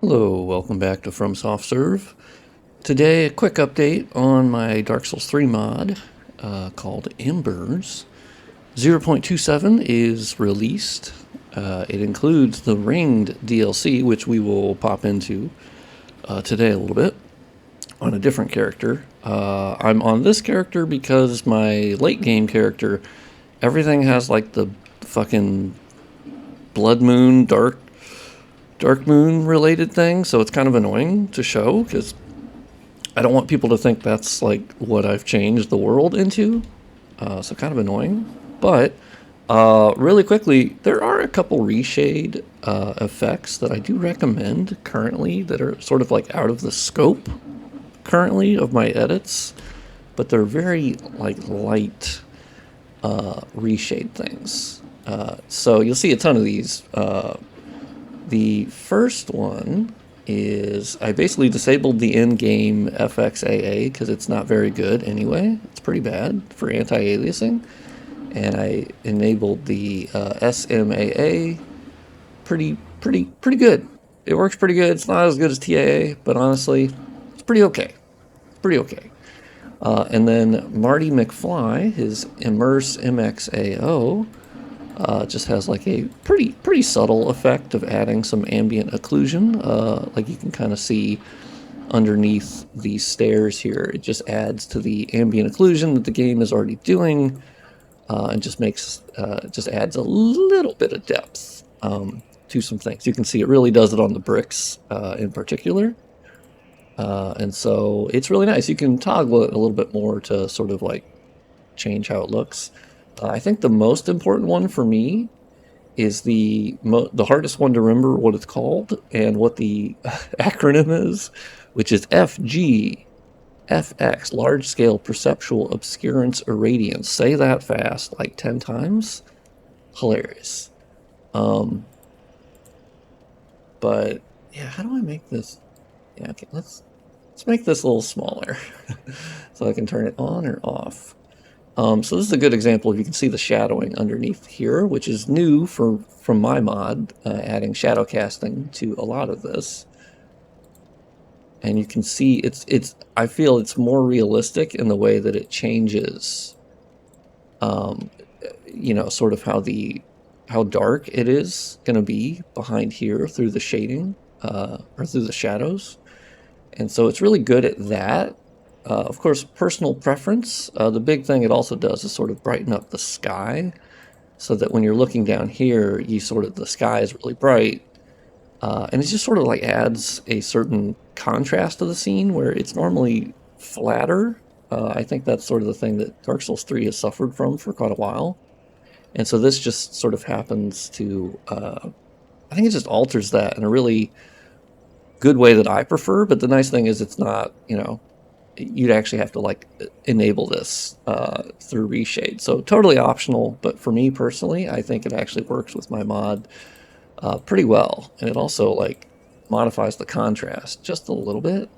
Hello, welcome back to From Soft Serve. Today, a quick update on my Dark Souls 3 mod called Embers. 0.27 is released. It includes the Ringed DLC, which we will pop into today a little bit on a different character. I'm on this character because my late game character, everything has like the fucking Blood Moon, Dark Moon related thing, so it's kind of annoying to show because I don't want people to think that's like what I've changed the world into. So kind of annoying. But really quickly, there are a couple Reshade effects that I do recommend currently that are sort of like out of the scope currently of my edits, but they're very like light Reshade things. So you'll see a ton of these. The first one is I basically disabled the in-game FXAA because it's not very good anyway. It's pretty bad for anti-aliasing. And I enabled the SMAA. Pretty good. It works pretty good. It's not as good as TAA, but honestly, it's pretty okay. And then Marty McFly, his Immerse MXAO, just has like a pretty subtle effect of adding some ambient occlusion. Like you can kind of see underneath these stairs here. It just adds to the ambient occlusion that the game is already doing, and just adds a little bit of depth to some things. You can see it really does it on the bricks in particular. And so it's really nice. You can toggle it a little bit more to sort of like change how it looks. I think the most important one for me is the hardest one to remember what it's called and what the acronym is, which is FG, FX, Large Scale Perceptual Obscurance Irradiance. Say that fast, like 10 times. Hilarious. But yeah, how do I make this? Yeah, okay, let's make this a little smaller so I can turn it on or off. So this is a good example. If you can see the shadowing underneath here, which is new from my mod, adding shadow casting to a lot of this. And you can see I feel it's more realistic in the way that it changes, sort of how dark it is going to be behind here through the shading, or through the shadows. And so it's really good at that. Of course, personal preference. The big thing it also does is sort of brighten up the sky, so that when you're looking down here, the sky is really bright, and it just sort of like adds a certain contrast to the scene where it's normally flatter. I think that's sort of the thing that Dark Souls 3 has suffered from for quite a while, and so this just sort of happens to. I think it just alters that in a really good way that I prefer. But the nice thing is it's not, you'd actually have to like enable this through Reshade. So totally optional, but for me personally, I think it actually works with my mod pretty well. And it also like modifies the contrast just a little bit.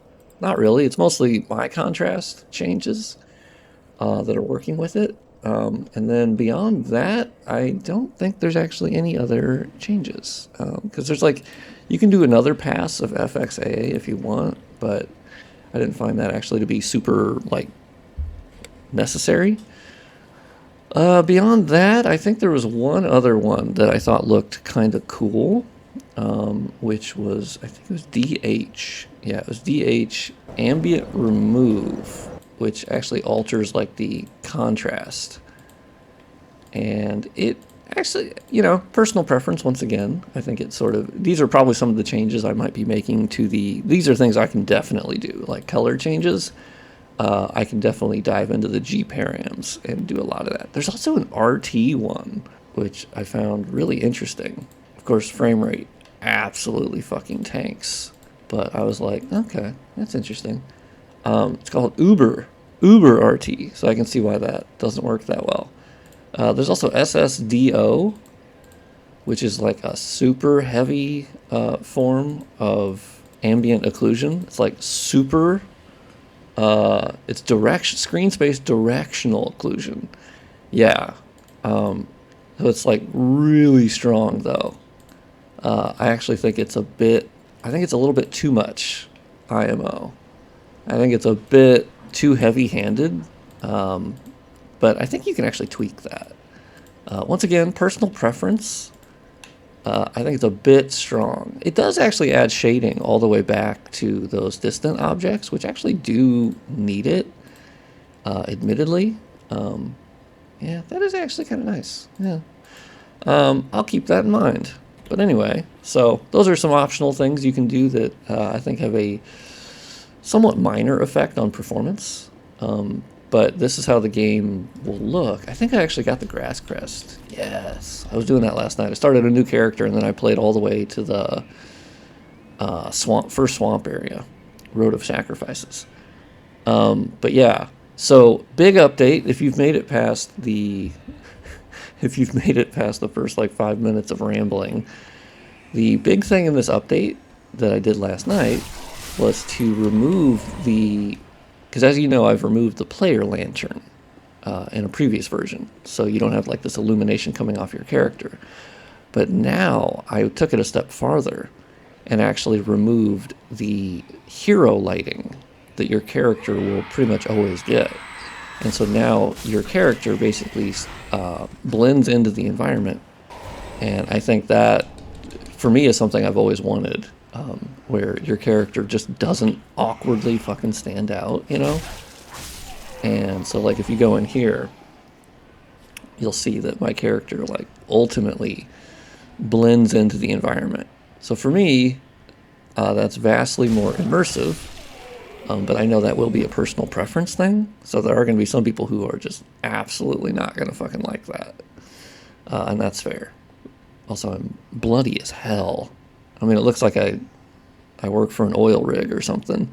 Not really, it's mostly my contrast changes that are working with it. And then beyond that, I don't think there's actually any other changes. Because there's like, you can do another pass of FXAA if you want, but I didn't find that actually to be super like necessary. Beyond that, I think there was one other one that I thought looked kind of cool, which was, I think it was DH. Yeah, it was DH Ambient Remove, which actually alters like the contrast. And it actually, personal preference once again. I think it's sort of, these are probably some of the changes I might be making to these are things I can definitely do, like color changes. I can definitely dive into the G params and do a lot of that. There's also an RT one, which I found really interesting. Of course, frame rate absolutely fucking tanks. But I was like, okay, that's interesting. It's called Uber RT, so I can see why that doesn't work that well. There's also SSDO, which is like a super heavy form of ambient occlusion. It's like super, it's screen space directional occlusion. Yeah. So it's like really strong though. I actually think it's a bit, I think it's a little bit too much IMO. I think it's a bit too heavy-handed, but I think you can actually tweak that. Once again, personal preference. I think it's a bit strong. It does actually add shading all the way back to those distant objects, which actually do need it, admittedly. Yeah, that is actually kind of nice. Yeah. I'll keep that in mind. But anyway, so those are some optional things you can do that I think have a somewhat minor effect on performance. But this is how the game will look. I think I actually got the grass crest. Yes, I was doing that last night. I started a new character, and then I played all the way to the first swamp area, Road of Sacrifices. But yeah, so big update. If you've made it past the first like 5 minutes of rambling, the big thing in this update that I did last night was to remove because as you know, I've removed the player lantern in a previous version, so you don't have like this illumination coming off your character. But now I took it a step farther and actually removed the hero lighting that your character will pretty much always get. And so now your character basically blends into the environment. And I think that, for me, is something I've always wanted, where your character just doesn't awkwardly fucking stand out, you know? And so, like, if you go in here, you'll see that my character, like, ultimately blends into the environment. So for me, that's vastly more immersive. But I know that will be a personal preference thing. So there are going to be some people who are just absolutely not going to fucking like that. And that's fair. Also, I'm bloody as hell. I mean, it looks like I work for an oil rig or something.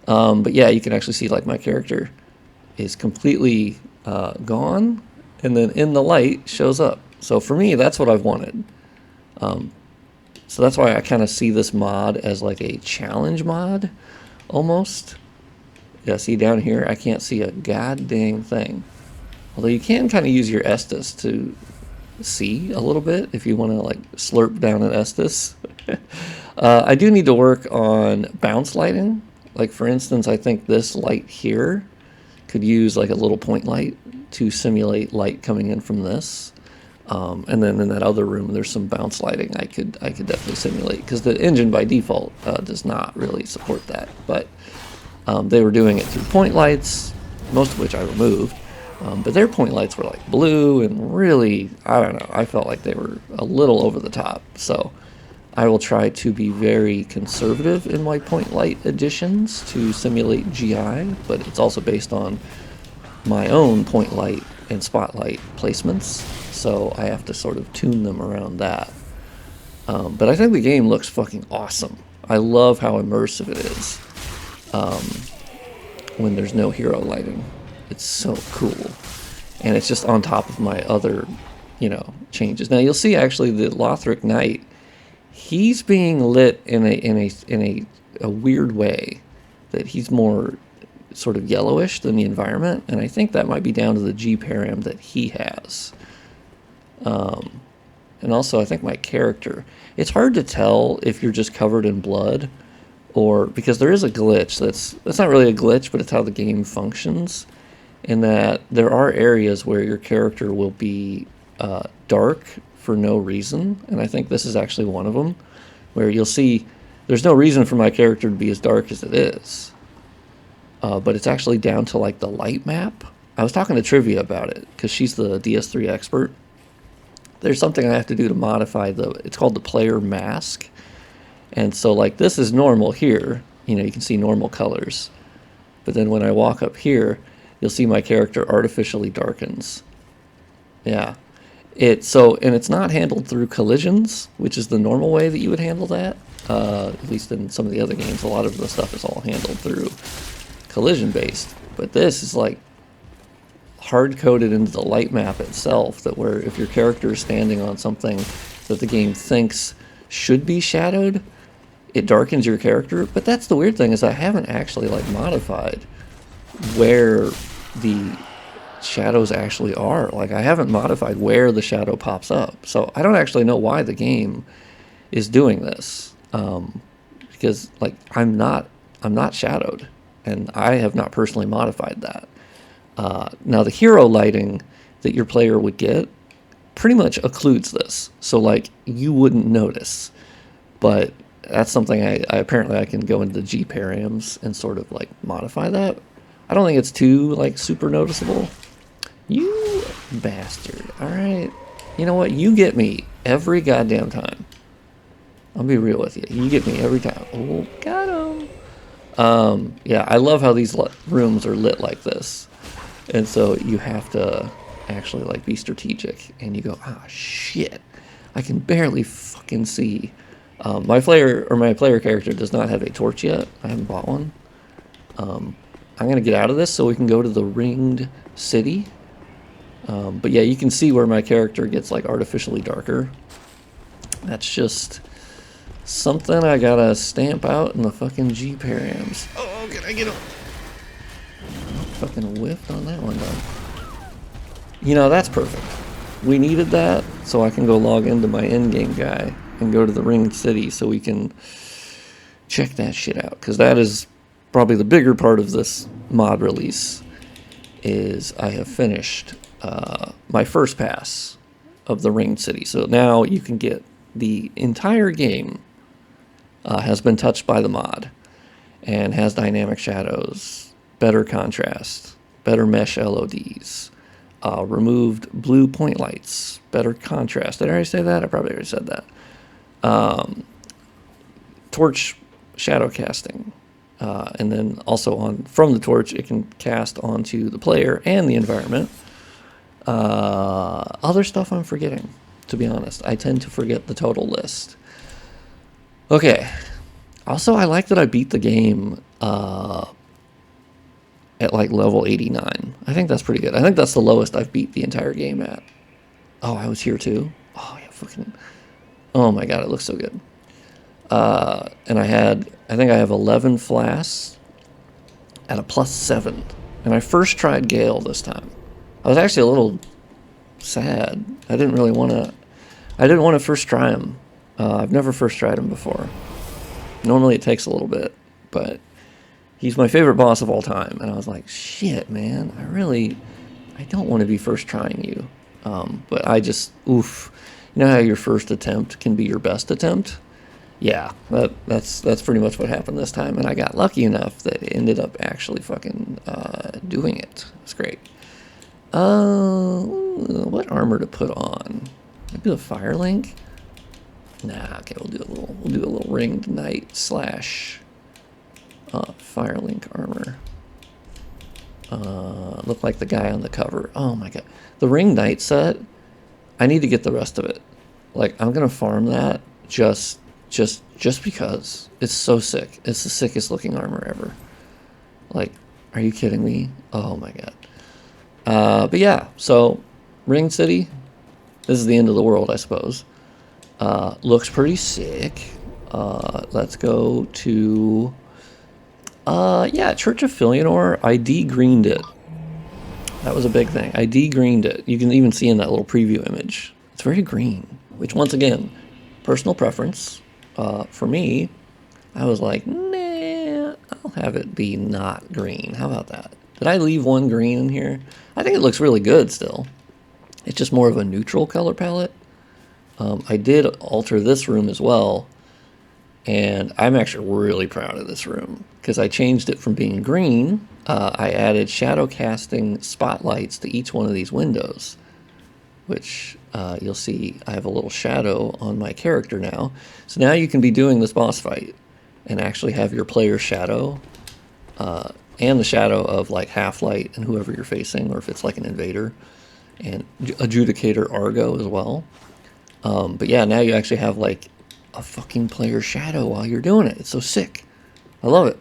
But yeah, you can actually see like my character is completely gone. And then in the light shows up. So for me, that's what I've wanted. So that's why I kind of see this mod as like a challenge mod. Almost. Yeah, see down here, I can't see a goddamn thing. Although you can kind of use your Estus to see a little bit if you want to like slurp down an Estus. I do need to work on bounce lighting. Like for instance, I think this light here could use like a little point light to simulate light coming in from this. And then in that other room, there's some bounce lighting I could definitely simulate, because the engine by default does not really support that. But they were doing it through point lights, most of which I removed. But their point lights were like blue and really, I don't know, I felt like they were a little over the top. So I will try to be very conservative in my point light additions to simulate GI, but it's also based on my own point light and spotlight placements, so I have to sort of tune them around that. But I think the game looks fucking awesome. I love how immersive it is when there's no hero lighting. It's so cool. And it's just on top of my other, changes. Now you'll see actually the Lothric Knight, he's being lit in a weird way, that he's more sort of yellowish than the environment, and I think that might be down to the G param that he has. And also I think my character, it's hard to tell if you're just covered in blood, or because there is a glitch that's not really a glitch, but it's how the game functions, in that there are areas where your character will be dark for no reason, and I think this is actually one of them, where you'll see there's no reason for my character to be as dark as it is. But it's actually down to like the light map. I was talking to Trivia about it because she's the DS3 expert. There's something I have to do to modify it's called the player mask. And so like this is normal here, you can see normal colors. But then when I walk up here, you'll see my character artificially darkens. Yeah. And it's not handled through collisions, which is the normal way that you would handle that. At least in some of the other games, a lot of the stuff is all handled through collision based, but this is like hard coded into the light map itself, that where if your character is standing on something that the game thinks should be shadowed, it darkens your character. But that's the weird thing, is I haven't actually like modified where the shadows actually are. Like I haven't modified where the shadow pops up, so I don't actually know why the game is doing this. because like I'm not shadowed, and I have not personally modified that. Now the hero lighting that your player would get pretty much occludes this, so like you wouldn't notice, but that's something I apparently I can go into the G params and sort of like modify that. I don't think it's too like super noticeable. You bastard. All right. You know what? You get me every goddamn time. I'll be real with you. You get me every time. Oh, got him. Yeah, I love how these rooms are lit like this. And so you have to actually like be strategic, and you go, ah, shit, I can barely fucking see. My player character does not have a torch yet. I haven't bought one. I'm gonna get out of this so we can go to the ringed city. But yeah, you can see where my character gets like artificially darker. That's just something I gotta stamp out in the fucking G params. Oh, can I get him? Fucking whiffed on that one, though. You know, that's perfect. We needed that, so I can go log into my endgame guy and go to the ringed city so we can check that shit out. Because that is probably the bigger part of this mod release, is I have finished my first pass of the ringed city. So now you can get the entire game has been touched by the mod and has dynamic shadows, better contrast, better mesh LODs, removed blue point lights, better contrast. Did I already say that? I probably already said that. Torch shadow casting. And then also from the torch, it can cast onto the player and the environment. Other stuff I'm forgetting, to be honest. I tend to forget the total list. Okay. Also, I like that I beat the game at like level 89. I think that's pretty good. I think that's the lowest I've beat the entire game at. Oh, I was here too? Oh, yeah, fucking... Oh my god, it looks so good. And I think I have 11 flasks at a +7. And I first tried Gale this time. I was actually a little sad. I didn't want to first try him. I've never first tried him before. Normally it takes a little bit, but he's my favorite boss of all time. And I was like, shit, man, I don't want to be first trying you. But I just, oof. You know how your first attempt can be your best attempt? Yeah, that's pretty much what happened this time. And I got lucky enough that it ended up actually fucking doing it. It's great. What armor to put on? Maybe the fire link? Nah, okay, we'll do a little ringed knight / fire link armor. Look like the guy on the cover. Oh my god. The ringed knight set, I need to get the rest of it. Like, I'm gonna farm that just because it's so sick. It's the sickest looking armor ever. Like, are you kidding me? Oh my god. But yeah, so Ringed City, this is the end of the world, I suppose. Looks pretty sick. Let's go to yeah, Church of Filianor. I de-greened it. That was a big thing. I de-greened it. You can even see in that little preview image. It's very green, which once again, personal preference. For me, I was like, nah, I'll have it be not green. How about that? Did I leave one green in here? I think it looks really good still. It's just more of a neutral color palette. I did alter this room as well, and I'm actually really proud of this room because I changed it from being green. I added shadow casting spotlights to each one of these windows, which you'll see I have a little shadow on my character now. So now you can be doing this boss fight and actually have your player shadow and the shadow of like Half-Light and whoever you're facing, or if it's like an invader, and Adjudicator Argo as well. But yeah, now you actually have like a fucking player shadow while you're doing it. It's so sick. I love it.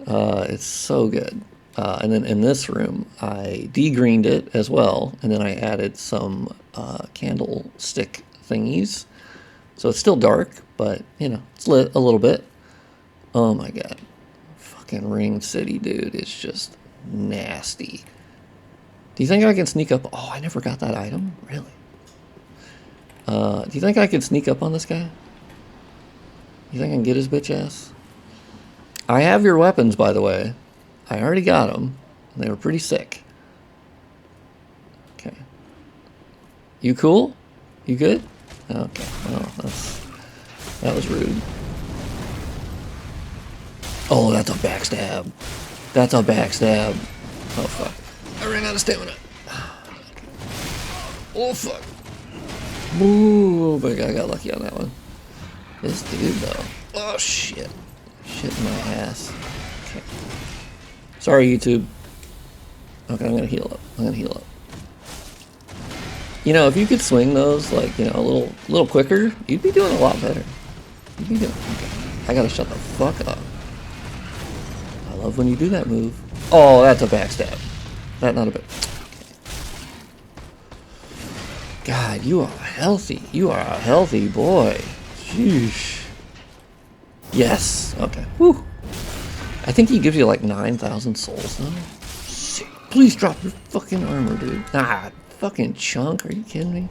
It's so good. And then in this room, I de-greened it as well, and then I added some candlestick thingies. So it's still dark, but, you know, it's lit a little bit. Oh my god. Fucking Ringed City, dude. It's just nasty. Do you think I can sneak up? Oh, I never got that item? Really? Do you think I could sneak up on this guy? You think I can get his bitch ass? I have your weapons, by the way. I already got them. They were pretty sick. Okay. You cool? You good? Okay. Well, that was rude. Oh, that's a backstab. That's a backstab. Oh, fuck. I ran out of stamina. Oh, fuck. Ooh, but I got lucky on that one. This dude, though. Oh, shit. Shit in my ass. Okay. Sorry, YouTube. Okay, I'm gonna heal up. I'm gonna heal up. You know, if you could swing those, like, you know, a little quicker, you'd be doing a lot better. You'd be doing... Okay. I gotta shut the fuck up. I love when you do that move. Oh, that's a backstab. That not a bit. God, you are healthy. You are a healthy boy. Sheesh. Yes. Okay. Whew. I think he gives you like 9,000 souls though. Shit. Please drop your fucking armor, dude. Ah, fucking chunk. Are you kidding me?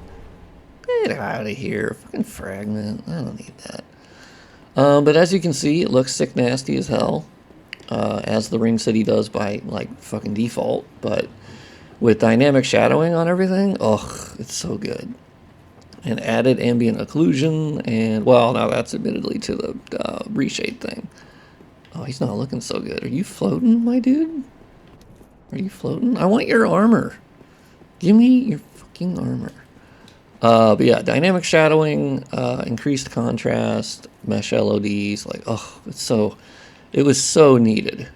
Get out of here. Fucking fragment. I don't need that. But as you can see, it looks sick nasty as hell. As the Ring City does by like fucking default. But with dynamic shadowing on everything, ugh, it's so good. And added ambient occlusion, and well, now that's admittedly to the Reshade thing. Oh, he's not looking so good. Are you floating, my dude? Are you floating? I want your armor. Give me your fucking armor. But yeah, dynamic shadowing, increased contrast, mesh LODs, like, oh, it was so needed.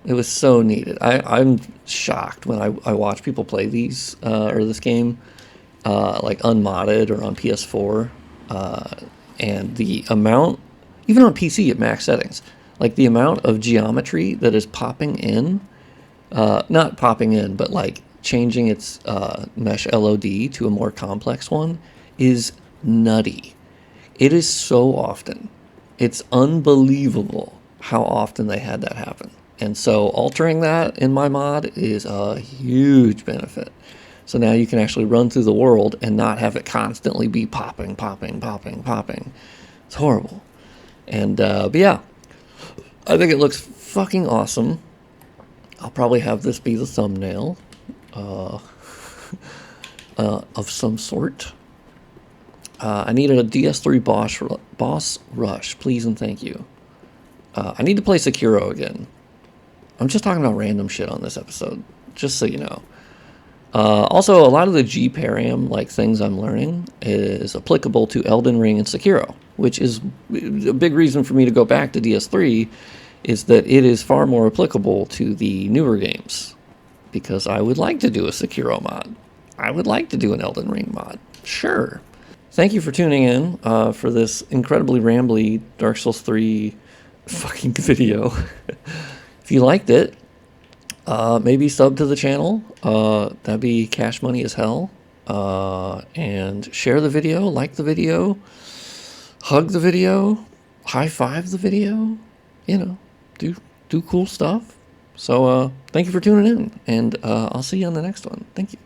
It was so needed. I'm shocked when I watch people play these, or this game, like unmodded or on PS4, and the amount, even on PC at max settings, like the amount of geometry that is popping in, not popping in, but like changing its mesh LOD to a more complex one is nutty. It is so often. It's unbelievable how often they had that happen. And so altering that in my mod is a huge benefit. So now you can actually run through the world and not have it constantly be popping, popping, popping, popping. It's horrible. And, but yeah, I think it looks fucking awesome. I'll probably have this be the thumbnail of some sort. I needed a DS3 boss rush, please and thank you. I need to play Sekiro again. I'm just talking about random shit on this episode, just so you know. Also, a lot of the G-Param like things I'm learning is applicable to Elden Ring and Sekiro, which is a big reason for me to go back to DS3, is that it is far more applicable to the newer games, because I would like to do a Sekiro mod. I would like to do an Elden Ring mod. Sure. Thank you for tuning in for this incredibly rambly Dark Souls 3 fucking video. If you liked it, maybe sub to the channel. That'd be cash money as hell. And share the video, like the video, hug the video, high five the video. You know, do cool stuff. So thank you for tuning in, and I'll see you on the next one. Thank you.